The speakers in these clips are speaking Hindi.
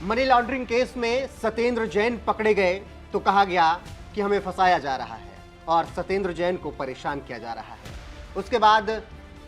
मनी लॉन्ड्रिंग केस में सत्येंद्र जैन पकड़े गए तो कहा गया कि हमें फंसाया जा रहा है और सत्येंद्र जैन को परेशान किया जा रहा है। उसके बाद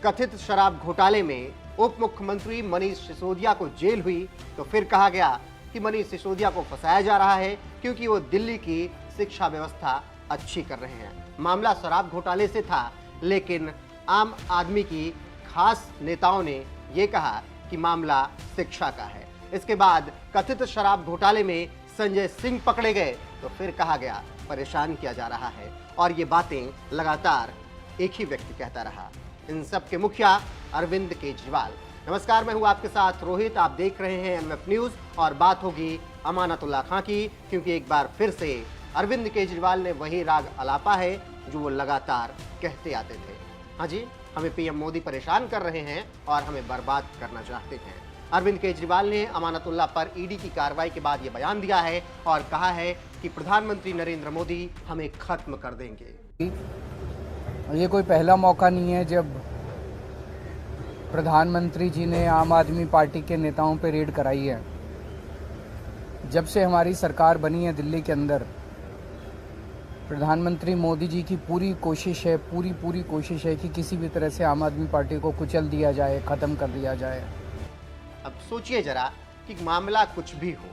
कथित शराब घोटाले में उप मुख्यमंत्री मनीष सिसोदिया को जेल हुई तो फिर कहा गया कि मनीष सिसोदिया को फंसाया जा रहा है क्योंकि वो दिल्ली की शिक्षा व्यवस्था अच्छी कर रहे हैं। मामला शराब घोटाले से था, लेकिन आम आदमी की खास नेताओं ने ये कहा कि मामला शिक्षा का है। इसके बाद कथित शराब घोटाले में संजय सिंह पकड़े गए तो फिर कहा गया परेशान किया जा रहा है और ये बातें लगातार एक ही व्यक्ति कहता रहा। इन सब के मुखिया अरविंद केजरीवाल। नमस्कार, मैं हूं आपके साथ रोहित। आप देख रहे हैं एनएफ न्यूज और बात होगी अमानतुल्लाह खां की, क्योंकि एक बार फिर से अरविंद केजरीवाल ने वही राग अलापा है जो वो लगातार कहते आते थे। हाँ जी, हमें पीएम मोदी परेशान कर रहे हैं और हमें बर्बाद करना चाहते हैं। अरविंद केजरीवाल ने अमानतुल्लाह पर ईडी की कार्रवाई के बाद ये बयान दिया है और कहा है कि प्रधानमंत्री नरेंद्र मोदी हमें खत्म कर देंगे। ये कोई पहला मौका नहीं है जब प्रधानमंत्री जी ने आम आदमी पार्टी के नेताओं पे रेड कराई है। जब से हमारी सरकार बनी है दिल्ली के अंदर, प्रधानमंत्री मोदी जी की पूरी कोशिश है कि किसी भी तरह से आम आदमी पार्टी को कुचल दिया जाए, ख़त्म कर दिया जाए। अब सोचिए जरा कि मामला कुछ भी हो,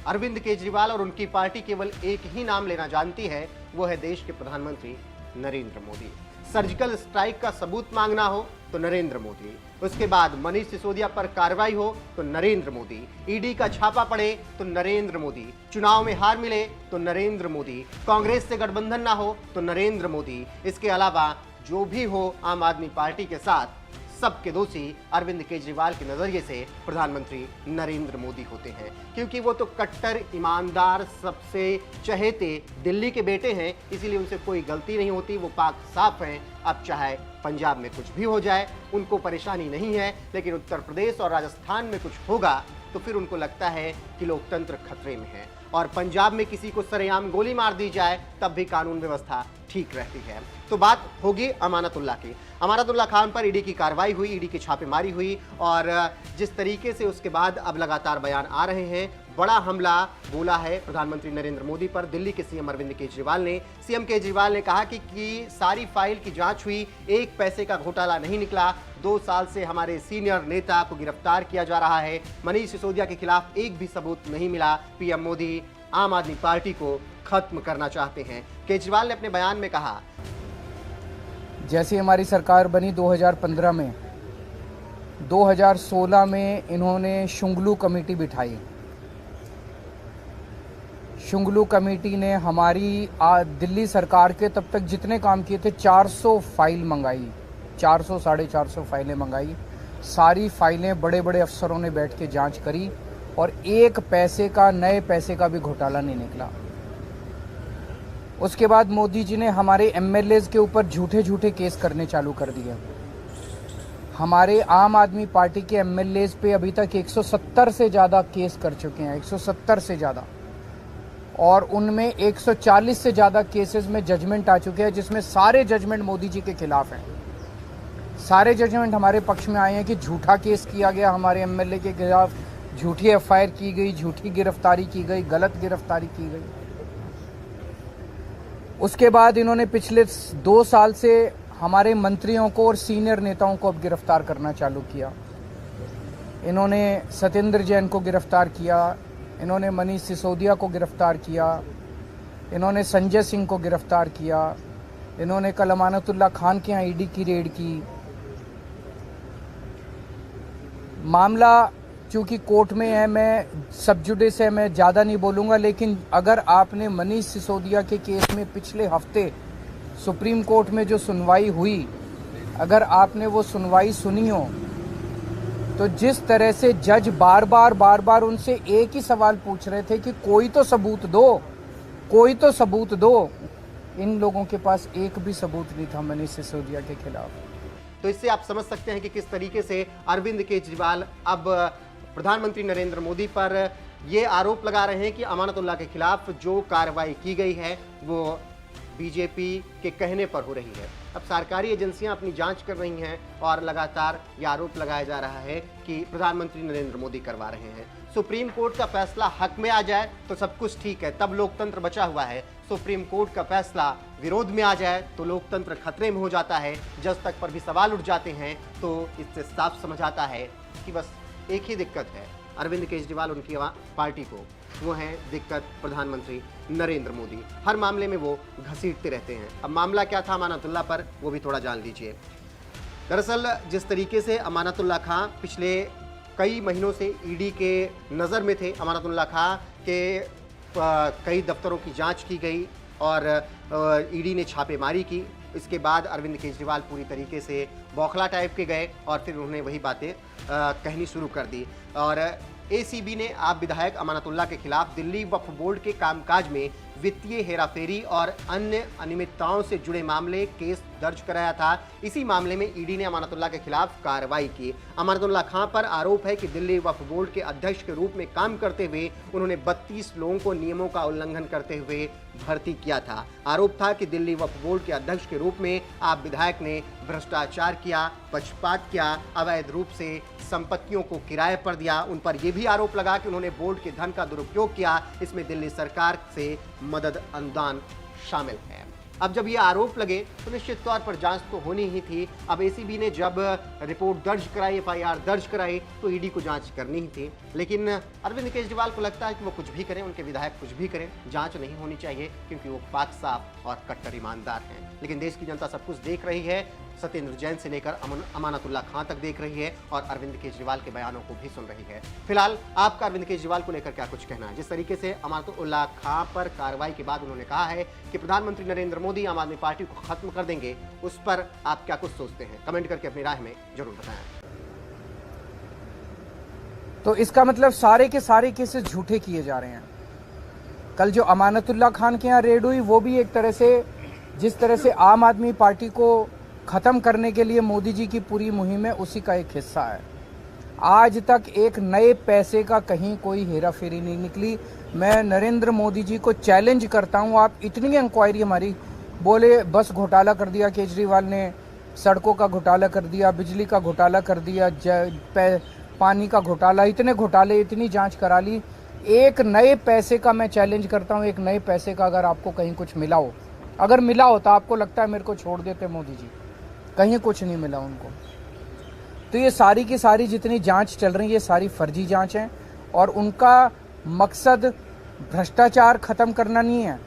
अरविंद केजरीवाल और उनकी पार्टी केवल एक ही नाम लेना जानती है, वो है देश के प्रधानमंत्री नरेंद्र मोदी। सर्जिकल स्ट्राइक का सबूत मांगना हो तो नरेंद्र मोदी, उसके बाद मनीष सिसोदिया पर कार्रवाई हो तो नरेंद्र मोदी, ईडी का छापा पड़े तो नरेंद्र मोदी, चुनाव में हार मिले तो नरेंद्र मोदी, कांग्रेस से गठबंधन ना हो तो नरेंद्र मोदी। इसके अलावा जो भी हो आम आदमी पार्टी के साथ, सबके दोषी अरविंद केजरीवाल के नजरिए से प्रधानमंत्री नरेंद्र मोदी होते हैं, क्योंकि वो तो कट्टर ईमानदार, सबसे चहेते दिल्ली के बेटे हैं, इसीलिए उनसे कोई गलती नहीं होती। वो पाक साफ हैं। अब चाहे पंजाब में कुछ भी हो जाए उनको परेशानी नहीं है, लेकिन उत्तर प्रदेश और राजस्थान में कुछ होगा तो फिर उनको लगता है कि लोकतंत्र खतरे में है, और पंजाब में किसी को सरेआम गोली मार दी जाए तब भी कानून व्यवस्था ठीक रहती है। तो बात होगी अमानतुल्लाह की। अमानतुल्लाह खान पर ईडी की कार्रवाई हुई, ईडी की छापेमारी हुई और जिस तरीके से उसके बाद अब लगातार बयान आ रहे हैं, बड़ा हमला बोला है प्रधानमंत्री नरेंद्र मोदी पर दिल्ली के सीएम अरविंद केजरीवाल ने। सीएम केजरीवाल ने कहा कि सारी फाइल की जांच हुई, एक पैसे का घोटाला नहीं निकला। 2 साल से हमारे सीनियर नेता को गिरफ्तार किया जा रहा है, मनीष सिसोदिया के खिलाफ एक भी सबूत नहीं मिला। पीएम मोदी आम आदमी पार्टी को खत्म करना चाहते हैं। केजरीवाल ने अपने बयान में कहा, जैसे हमारी सरकार बनी 2015 में, 2016 में इन्होंने शुंगलू कमेटी बिठाई। शुंगलू कमेटी ने हमारी दिल्ली सरकार के तब तक जितने काम किए थे 400 फाइल मंगाई, 400 साढ़े 400 फाइलें मंगाई। सारी फाइलें बड़े बड़े अफसरों ने बैठ के जांच करी और एक पैसे का, नए पैसे का भी घोटाला नहीं निकला। उसके बाद मोदी जी ने हमारे एमएलएज के ऊपर झूठे झूठे केस करने चालू कर दिए। हमारे आम आदमी पार्टी के एमएलएज पे अभी तक 170 से ज़्यादा केस कर चुके हैं, 170 से ज़्यादा, और उनमें 140 से ज़्यादा केसेस में जजमेंट आ चुके हैं, जिसमें सारे जजमेंट मोदी जी के खिलाफ हैं। सारे जजमेंट हमारे पक्ष में आए हैं कि झूठा केस किया गया हमारे एमएलए के खिलाफ, झूठी एफआईआर की गई, झूठी गिरफ्तारी की गई, गलत गिरफ्तारी की गई। उसके बाद इन्होंने पिछले 2 साल से हमारे मंत्रियों को और सीनियर नेताओं को अब गिरफ्तार करना चालू किया। इन्होंने सत्येंद्र जैन को गिरफ्तार किया, इन्होंने मनीष सिसोदिया को गिरफ्तार किया, इन्होंने संजय सिंह को गिरफ्तार किया, इन्होंने कल अमानतुल्लाह खान के यहाँ ईडी की रेड की। मामला चूँकि कोर्ट में है, मैं सब जुडिस है, मैं ज़्यादा नहीं बोलूँगा, लेकिन अगर आपने मनीष सिसोदिया के केस में पिछले हफ्ते सुप्रीम कोर्ट में जो सुनवाई हुई, अगर आपने वो सुनवाई सुनी हो, तो जिस तरह से जज बार बार उनसे एक ही सवाल पूछ रहे थे कि कोई तो सबूत दो, कोई तो सबूत दो, इन लोगों के पास एक भी सबूत नहीं था मनीष सिसोदिया के खिलाफ। तो इससे आप समझ सकते हैं कि किस तरीके से अरविंद केजरीवाल अब प्रधानमंत्री नरेंद्र मोदी पर ये आरोप लगा रहे हैं कि अमानतुल्लाह के खिलाफ जो कार्रवाई की गई है वो बीजेपी के कहने पर हो रही है। अब सरकारी एजेंसियां अपनी जांच कर रही हैं और लगातार ये आरोप लगाया जा रहा है कि प्रधानमंत्री नरेंद्र मोदी करवा रहे हैं। सुप्रीम कोर्ट का फैसला हक में आ जाए तो सब कुछ ठीक है, तब लोकतंत्र बचा हुआ है। सुप्रीम कोर्ट का फैसला विरोध में आ जाए तो लोकतंत्र खतरे में हो जाता है, जज तक पर भी सवाल उठ जाते हैं। तो इससे साफ समझ आता है कि बस एक ही दिक्कत है अरविंद केजरीवाल उनकी पार्टी को, वो है दिक्कत प्रधानमंत्री नरेंद्र मोदी। हर मामले में वो घसीटते रहते हैं। अब मामला क्या था अमानतुल्लाह पर, वो भी थोड़ा जान लीजिए। दरअसल जिस तरीके से अमानतुल्लाह खां पिछले कई महीनों से ईडी के नज़र में थे, अमानतुल्लाह खां के कई दफ्तरों की जांच की गई और ईडी ने छापेमारी की। इसके बाद अरविंद केजरीवाल पूरी तरीके से बौखला टाइप के गए और फिर उन्होंने वही बातें कहनी शुरू कर दी। और एसीबी ने आप विधायक अमानतुल्लाह के खिलाफ दिल्ली वक्फ बोर्ड के कामकाज में वित्तीय हेराफेरी और अन्य अनियमितताओं से जुड़े मामले केस दर्ज कराया था। इसी मामले में ईडी ने अमानतुल्लाह के खिलाफ कार्रवाई की। अमानतुल्लाह खां पर आरोप है कि दिल्ली वक्फ बोर्ड के अध्यक्ष के रूप में काम करते हुए उन्होंने 32 लोगों को नियमों का उल्लंघन करते हुए भर्ती किया था। आरोप था कि दिल्ली वक्फ बोर्ड के अध्यक्ष के रूप में आप विधायक ने भ्रष्टाचार किया, पक्षपात किया, अवैध रूप से संपत्तियों को किराए पर दिया। उन पर यह भी आरोप लगा कि उन्होंने बोर्ड के धन का दुरुपयोग किया। इसमें दिल्ली सरकार से मदद अनुदान शामिल है। अब जब ये आरोप लगे तो निश्चित तौर पर जांच तो होनी ही थी। अब एसीबी ने जब रिपोर्ट दर्ज कराई, एफआईआर दर्ज कराई, तो ईडी को जांच करनी ही थी। लेकिन अरविंद केजरीवाल को लगता है कि वो कुछ भी करें, उनके विधायक कुछ भी करें, जांच नहीं होनी चाहिए क्योंकि वो पाक साफ और कट्टर ईमानदार हैं। लेकिन देश की जनता सब कुछ देख रही है, सत्येंद्र जैन से लेकर अमानतुल्लाह खां तक देख रही है और अरविंद केजरीवाल के बयानों को भी सुन रही है। फिलहाल आपका अरविंद केजरीवाल को लेकर क्या कुछ कहना है? जिस तरीके से अमानतुल्लाह खां पर कार्रवाई के बाद उन्होंने कहा है कि प्रधानमंत्री नरेंद्र मोदी आम आदमी पार्टी को खत्म कर देंगे, उस पर आप क्या कुछ सोचते हैं? कमेंट करके अपनी राय में जरूर बताएं। तो इसका मतलब सारे के सारे केसेस झूठे किए जा रहे हैं। कल जो अमानतुल्लाह खान के यहाँ रेड हुई वो भी एक तरह से, जिस तरह से आम आदमी पार्टी को खत्म करने के लिए मोदी जी की पूरी मुहिम है, उसी का एक हिस्सा है। आज तक एक नए पैसे का कहीं कोई हेराफेरी नहीं निकली। मैं नरेंद्र मोदी जी को चैलेंज करता हूं, आप इतनी इंक्वायरी हमारी, बोले बस घोटाला कर दिया केजरीवाल ने, सड़कों का घोटाला कर दिया, बिजली का घोटाला कर दिया, पानी का घोटाला, इतने घोटाले, इतनी जांच करा ली। एक नए पैसे का मैं चैलेंज करता हूं, एक नए पैसे का अगर आपको कहीं कुछ मिला हो, अगर मिला हो तो आपको लगता है मेरे को छोड़ देते मोदी जी, कहीं कुछ नहीं मिला उनको। तो ये सारी की सारी जितनी जांच चल रही है, ये सारी फर्जी जांच है और उनका मकसद भ्रष्टाचार खत्म करना नहीं है।